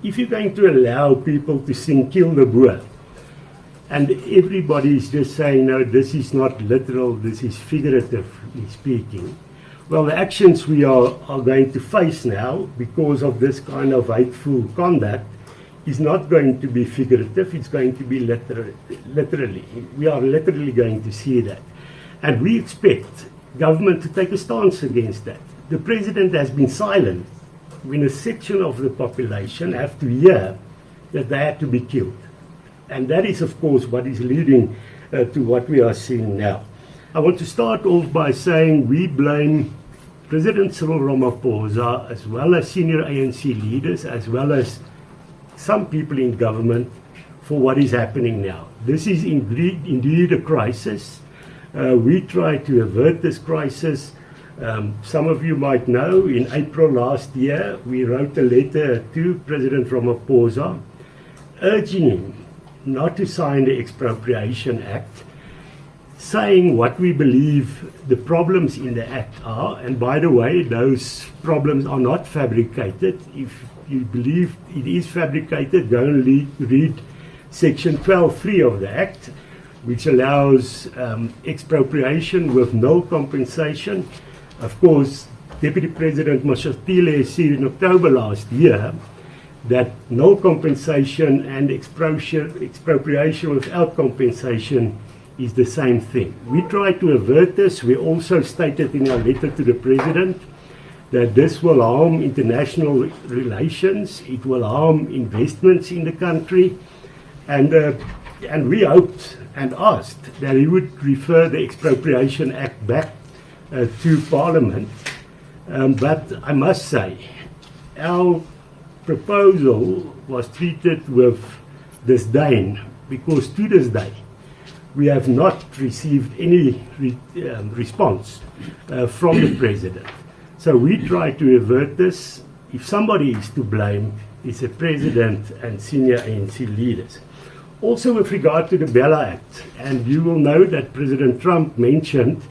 if you're going to allow people to sing Kill the Boer, and everybody is just saying, no, this is not literal, this is figuratively speaking, well, the actions we are going to face now because of this kind of hateful conduct is not going to be figurative, it's going to be literally. We are literally going to see that. And we expect government to take a stance against that. The president has been silent when a section of the population have to hear that they have to be killed. And that is, of course, what is leading to what we are seeing now. I want to start off by saying we blame President Cyril Ramaphosa, as well as senior ANC leaders, as well as some people in government, for what is happening now. This is indeed a crisis. We try to avert this crisis. Some of you might know, in April last year, we wrote a letter to President Ramaphosa urging him not to sign the Expropriation Act, saying what we believe the problems in the Act are. And by the way, those problems are not fabricated. If you believe it is fabricated, go and read Section 12.3 of the Act, which allows expropriation with no compensation. Of course, Deputy President Mashatile said in October last year that no compensation and expropriation without compensation is the same thing. We try to avert this. We also stated in our letter to the President that this will harm international relations, it will harm investments in the country, and we hoped and asked that he would refer the Expropriation Act back to Parliament. But I must say, our proposal was treated with disdain, because to this day, we have not received any response from the President. So we try to avert this. If somebody is to blame, it's the President and senior ANC leaders. Also with regard to the BELA Act, and you will know that President Trump mentioned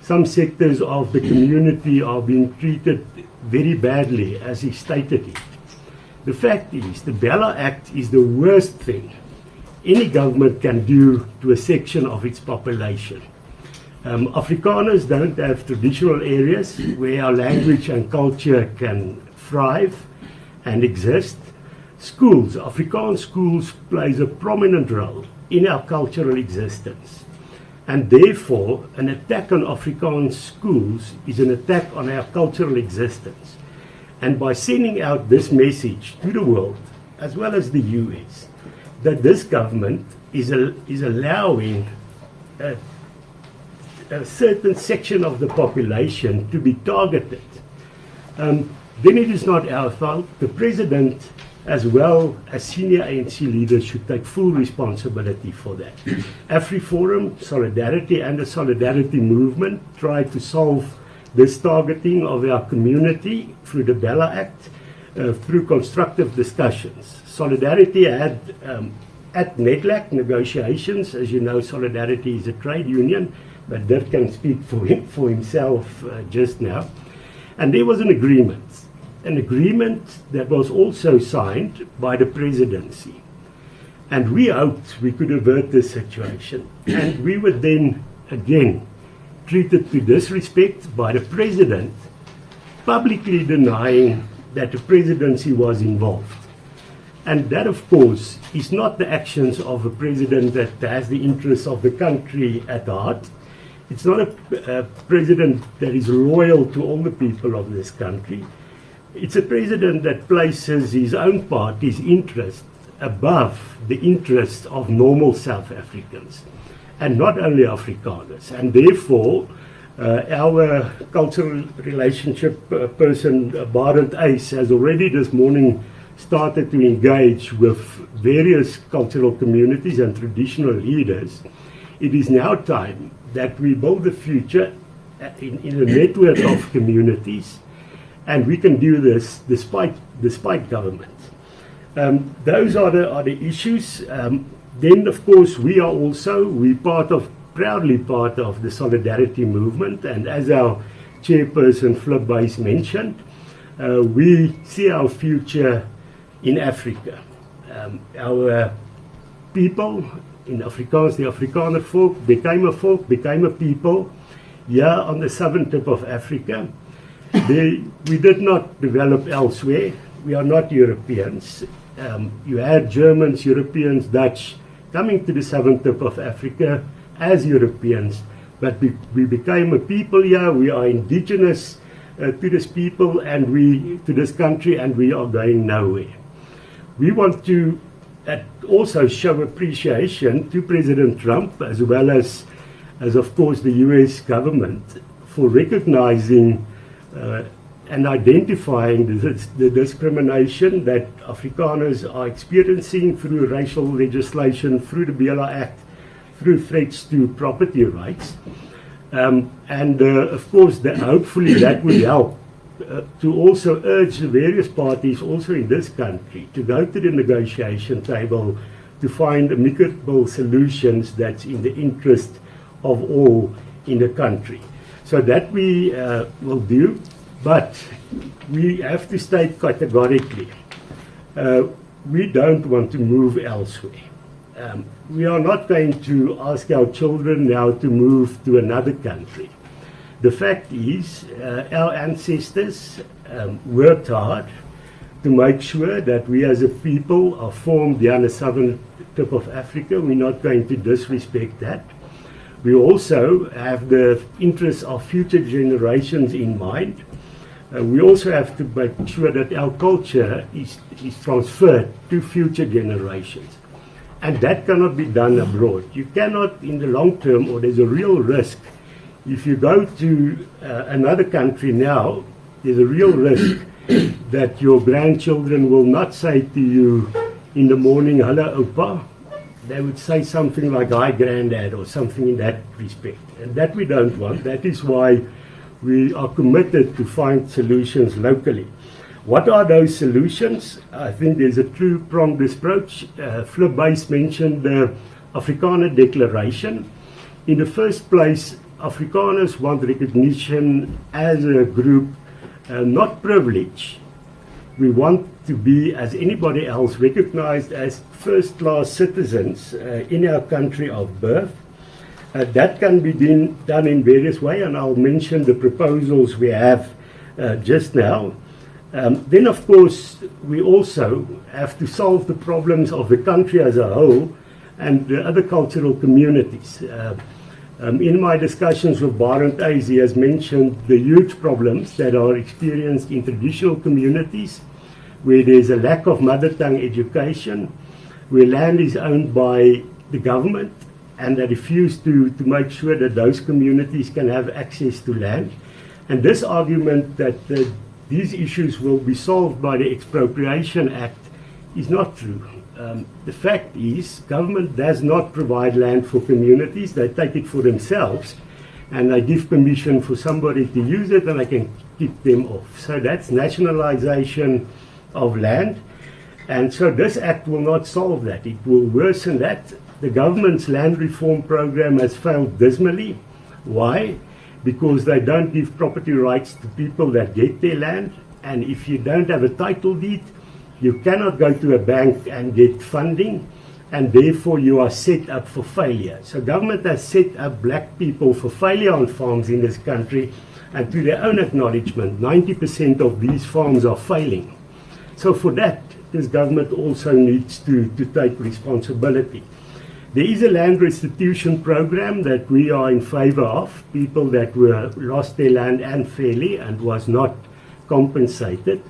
some sectors of the community are being treated very badly, as he stated it. The fact is, the BELA Act is the worst thing any government can do to a section of its population. Afrikaners don't have traditional areas where our language and culture can thrive and exist. Schools, Afrikaans schools, plays a prominent role in our cultural existence. And therefore, an attack on Afrikaans schools is an attack on our cultural existence. And by sending out this message to the world, as well as the US, that this government is allowing a certain section of the population to be targeted, then it is not our fault. The President, as well as senior ANC leaders, should take full responsibility for that. Afriforum, Solidarity, and the Solidarity Movement try to solve this targeting of our community through the BELA Act, through constructive discussions. Solidarity had at NEDLAC negotiations. As you know, Solidarity is a trade union, but Dirk can speak for himself just now. And there was an agreement that was also signed by the presidency. And we hoped we could avert this situation. And we were then again treated to disrespect by the president, publicly denying that the presidency was involved. And that, of course, is not the actions of a president that has the interests of the country at heart. It's not a president that is loyal to all the people of this country. It's a president that places his own party's interest above the interests of normal South Africans, and not only Afrikaners. And therefore, our cultural relationship person, Barend Ace, has already this morning started to engage with various cultural communities and traditional leaders. It is now time that we build a future in a network of communities, and we can do this despite government. Those are the issues. Then, of course, we are proudly part of the Solidarity Movement, and as our chairperson Flip Buys mentioned, we see our future in Africa. Our people in Afrikaans, the Afrikaner folk, became a people here on the southern tip of Africa. We did not develop elsewhere. We are not Europeans. You had Germans, Europeans, Dutch coming to the southern tip of Africa as Europeans, but we became a people here. We are indigenous to this people and to this country, and we are going nowhere. We want to also show appreciation to President Trump, as well as of course the US government, for recognizing and identifying the discrimination that Afrikaners are experiencing through racial legislation, through the BELA Act, through threats to property rights. Of course, hopefully that will help to also urge the various parties also in this country to go to the negotiation table to find amicable solutions that's in the interest of all in the country. So that we will do, but we have to state categorically, we don't want to move elsewhere. We are not going to ask our children now to move to another country. The fact is, our ancestors worked hard to make sure that we as a people are formed on the southern tip of Africa. We're not going to disrespect that. We also have the interests of future generations in mind. We also have to make sure that our culture is transferred to future generations. And that cannot be done abroad. You cannot in the long term, or there's a real risk. If you go to another country now, there's a real risk that your grandchildren will not say to you in the morning, "Hello, Opa." They would say something like, "Hi, Granddad," or something in that respect. And that we don't want. That is why we are committed to find solutions locally. What are those solutions? I think there's a two-pronged approach. Flip Buys mentioned the Afrikaner Declaration. In the first place, Afrikaners want recognition as a group, not privilege. We want to be, as anybody else, recognized as first-class citizens in our country of birth. That can be done in various ways, and I'll mention the proposals we have just now. Then, of course, we also have to solve the problems of the country as a whole and the other cultural communities. In my discussions with Barend Eys, he has mentioned the huge problems that are experienced in traditional communities, where there's a lack of mother tongue education, where land is owned by the government, and they refuse to make sure that those communities can have access to land. And this argument that these issues will be solved by the Expropriation Act is not true. The fact is, government does not provide land for communities. They take it for themselves, and they give permission for somebody to use it, and they can kick them off. So that's nationalization of land. And so this act will not solve that. It will worsen that. The government's land reform program has failed dismally. Why? Because they don't give property rights to people that get their land. And if you don't have a title deed, you cannot go to a bank and get funding, and therefore you are set up for failure. So government has set up black people for failure on farms in this country, and to their own acknowledgement, 90% of these farms are failing. So for that, this government also needs to take responsibility. There is a land restitution program that we are in favor of, people that lost their land unfairly and was not compensated.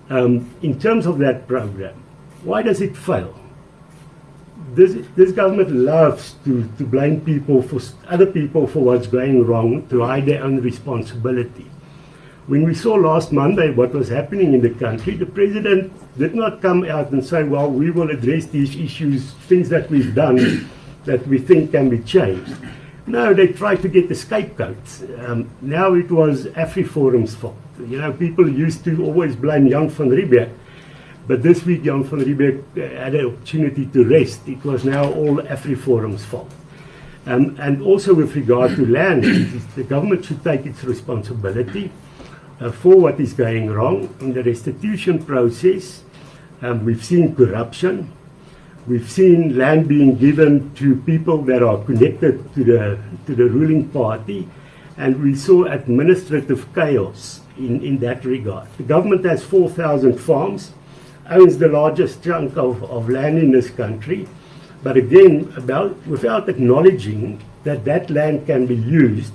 In terms of that program, why does it fail? This government loves to blame other people for what's going wrong, to hide their own responsibility. When we saw last Monday what was happening in the country, the president did not come out and say, well, we will address these issues, things that we've done that we think can be changed. No, they tried to get the scapegoats. Now it was Afriforum's fault. You know, people used to always blame Jan van Riebeeck, but this week Jan van Riebeeck had an opportunity to rest. It was now all Afriforum's fault. And also with regard to land, the government should take its responsibility for what is going wrong in the restitution process. We've seen corruption. We've seen land being given to people that are connected to the ruling party, and we saw administrative chaos in that regard. The government has 4,000 farms, owns the largest chunk of land in this country, but again, without acknowledging that land can be used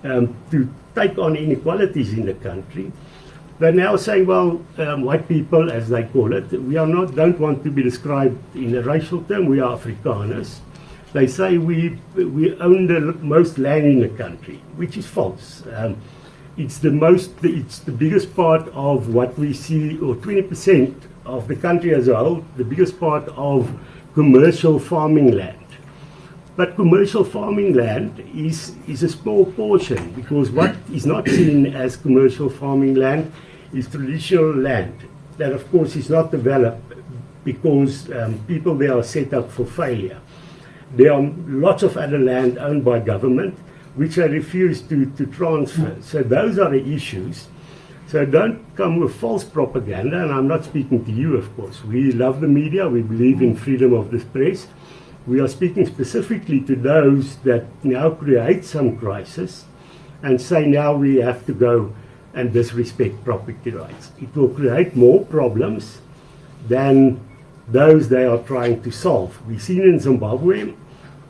to take on inequalities in the country. They're now saying, well, white people, as they call it, don't want to be described in a racial term, we are Afrikaners. They say we own the most land in the country, which is false. It's the biggest part of what we see, or 20% of the country as a whole, the biggest part of commercial farming land. But commercial farming land is a small portion, because what is not seen as commercial farming land is traditional land that, of course, is not developed because people there are set up for failure. There are lots of other land owned by government which they refuse to transfer. So those are the issues. So don't come with false propaganda, and I'm not speaking to you, of course. We love the media, we believe in freedom of the press. We are speaking specifically to those that now create some crisis and say now we have to go and disrespect property rights. It will create more problems than those they are trying to solve. We've seen in Zimbabwe,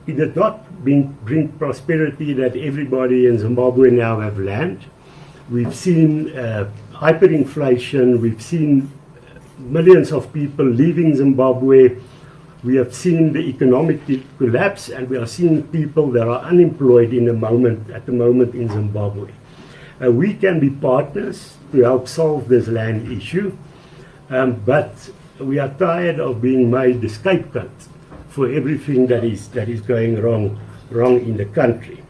it did not bring prosperity that everybody in Zimbabwe now have land. We've seen hyperinflation, we've seen millions of people leaving Zimbabwe. We have seen the economic collapse, and we are seeing people that are unemployed at the moment in Zimbabwe. We can be partners to help solve this land issue, but we are tired of being made the scapegoat for everything that is going wrong in the country.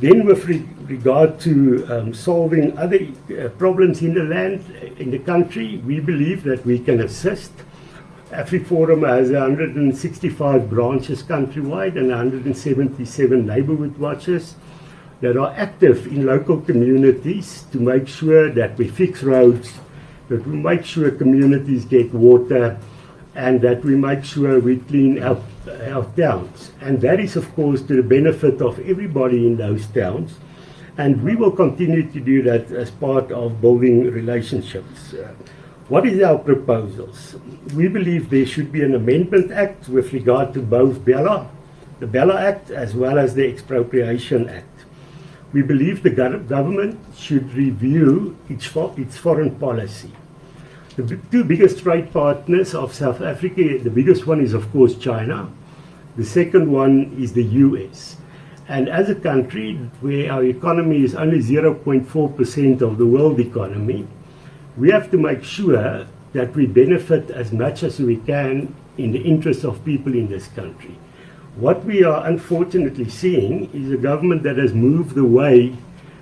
Then, with regard to solving other problems in the land, in the country, we believe that we can assist. Afriforum has 165 branches countrywide and 177 neighborhood watches that are active in local communities to make sure that we fix roads, that we make sure communities get water, and that we make sure we clean up our towns. And that is, of course, to the benefit of everybody in those towns. And we will continue to do that as part of building relationships. What is our proposals? We believe there should be an amendment act with regard to both BELA, the BELA Act, as well as the Expropriation Act. We believe the government should review its foreign policy. The two biggest trade partners of South Africa, the biggest one is, of course, China. The second one is the US. And as a country where our economy is only 0.4% of the world economy, we have to make sure that we benefit as much as we can in the interest of people in this country. What we are unfortunately seeing is a government that has moved away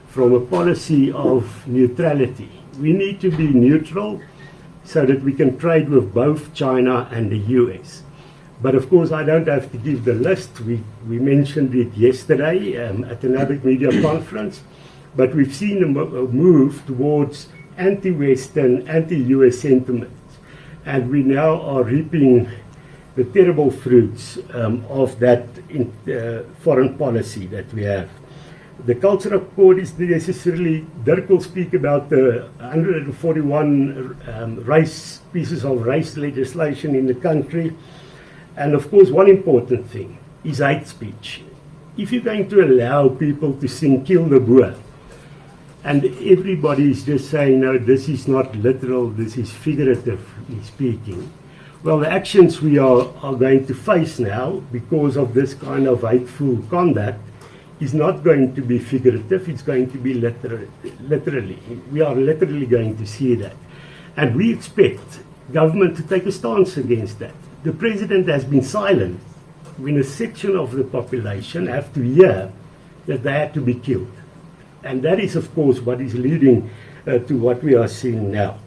from a policy of neutrality. We need to be neutral so that we can trade with both China and the US. But of course, I don't have to give the list. We mentioned it yesterday at another media conference, but we've seen a move towards anti-Western, anti-US sentiments, and we now are reaping the terrible fruits of that foreign policy that we have. The cultural code is necessarily, Dirk will speak about the 141 pieces of race legislation in the country. And of course, one important thing is hate speech. If you're going to allow people to sing "Kill the Boer," and everybody is just saying, no, this is not literal, this is figuratively speaking, well, the actions we are going to face now because of this kind of hateful conduct is not going to be figurative, it's going to be literally. We are literally going to see that. And we expect government to take a stance against that. The president has been silent when a section of the population have to hear that they have to be killed. And that is, of course, what is leading to what we are seeing now.